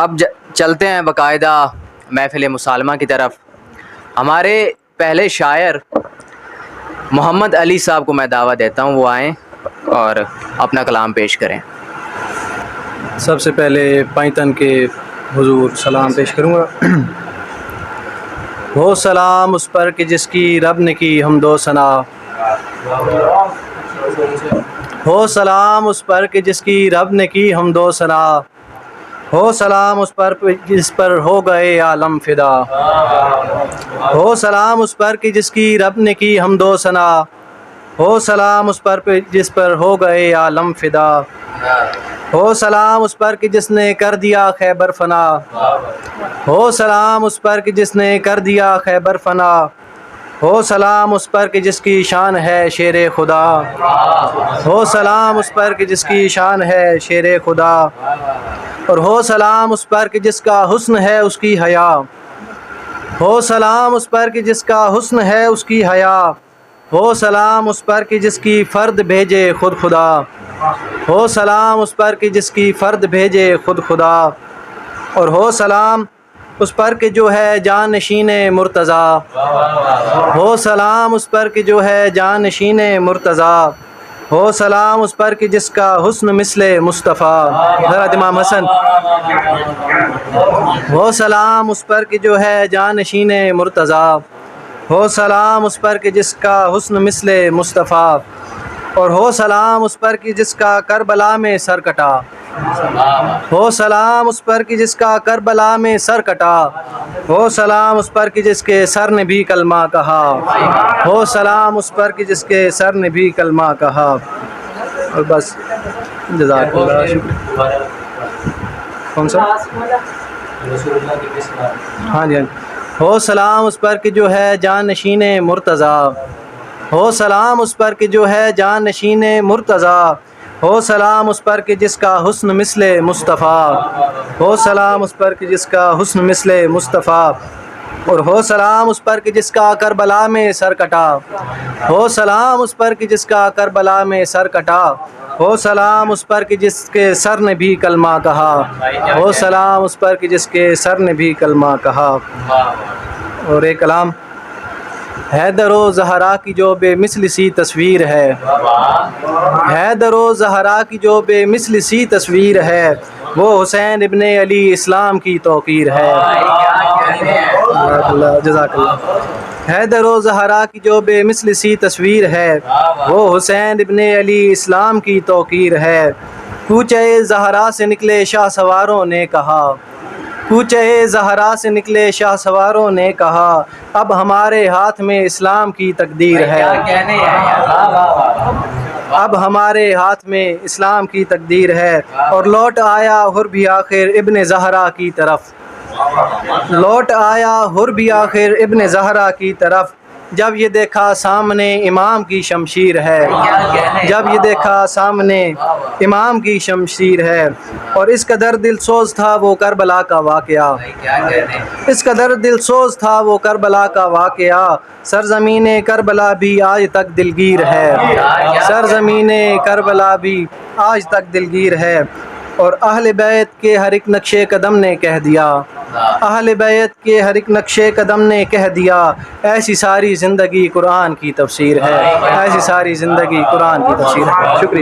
اب چلتے ہیں باقاعدہ محفل مسالمہ کی طرف۔ ہمارے پہلے شاعر محمد علی صاحب کو میں دعوت دیتا ہوں، وہ آئیں اور اپنا کلام پیش کریں۔ سب سے پہلے پائتن کے حضور سلام پیش کروں گا۔ ہو سلام اس پر کہ جس کی رب نے کی حمد و ثنا، ہو سلام اس پر کہ جس کی رب نے کی حمد و ثنا، ہو سلام اس پر جس پر ہو گئے عالم فدا، ہو سلام اس پر کہ جس کی رب نے کی حمد و ثنا، ہو سلام اس پر جس پر ہو گئے عالم فدا، ہو سلام اس پر کہ جس نے کر دیا خیبر فنا، ہو سلام اس پر کہ جس نے کر دیا خیبر فنا، ہو سلام اس پر کہ جس کی شان ہے شیر خدا، ہو سلام اس پر کہ جس کی شان ہے شیر خدا، اور ہو سلام اس پر کہ جس کا حسن ہے اس کی حیا، ہو سلام اس پر کہ جس کا حسن ہے اس کی حیا، ہو سلام اس پر کہ جس کی فرد بھیجے خود خدا، ہو سلام اس پر کہ جس کی فرد بھیجے خود خدا، اور ہو سلام اس پر کہ جو ہے جانشین مرتضی، ہو سلام اس پر کہ جو ہے جانشین مرتضی، ہو سلام اس پر کہ جس کا حسن مثل مصطفیٰ، حضرت امام حسن، ہو سلام اس پر کہ جو ہے جانشین مرتضی، ہو سلام اس پر کہ جس کا حسن مثل مصطفیٰ، اور ہو سلام اس پر کہ جس کا کربلا میں سر کٹا، ہو سلام اس پر کہ جس کا کربلا میں سر کٹا، ہو سلام اس پر کہ جس کے سر نے بھی کلمہ کہا، ہو سلام اس پر کہ جس کے سر نے بھی کلمہ کہا۔ اور بس جزاک اللہ، شکریہ۔ کون سا؟ ہاں جی، ہو سلام اس پر کہ جو ہے جانشین مرتضی، ہو سلام اس پر کہ جو ہے جانشین مرتضی، ہو سلام اس پر کہ جس کا حسن مثل مصطفیٰ، ہو سلام اس پر کہ جس کا حسن مثل مصطفیٰ، اور ہو سلام اس پر کہ جس کا کربلا میں سر کٹا، ہو سلام اس پر کہ جس کا کربلا میں سر کٹا، ہو سلام اس پر کہ جس کے سر نے بھی کلمہ کہا، ہو سلام اس پر کہ جس کے سر نے بھی کلمہ کہا۔ اور ایک کلام، حیدر و زہرا کی جو بے مثل سی تصویر ہے، حیدر و زہرا کی جو بے مثل سی تصویر ہے، وہ حسین ابن علی اسلام کی توقیر ہے۔ جزاک اللہ۔ حیدر و زہرا کی جو بے مثل سی تصویر ہے، وہ حسین ابن علی اسلام کی توقیر ہے۔ کوچے زہرا سے نکلے شاہ سواروں نے کہا، کوچے زہرا سے نکلے شاہ سواروں نے کہا، اب ہمارے ہاتھ میں اسلام کی تقدیر ہے، اب ہمارے ہاتھ میں اسلام کی تقدیر ہے۔ اور لوٹ آیا حر بھی آخر ابن زہرا کی طرف، لوٹ آیا حر بھی آخر ابن زہرا کی طرف، جب یہ دیکھا سامنے امام کی شمشیر ہے، جب یہ دیکھا سامنے امام کی شمشیر ہے۔ اور اس قدر دل سوز تھا وہ کربلا کا واقعہ، اس قدر دل سوز تھا وہ کربلا کا واقعہ، سرزمین کربلا بھی آج تک دلگیر ہے، سرزمین کربلا بھی آج تک دلگیر ہے۔ اور اہل بیت کے ہر ایک نقش قدم نے کہہ دیا، اہل بیت کے ہر ایک نقش قدم نے کہہ دیا، ایسی ساری زندگی قرآن کی تفسیر ہے، ایسی ساری زندگی قرآن کی تفسیر ہے۔ شکریہ۔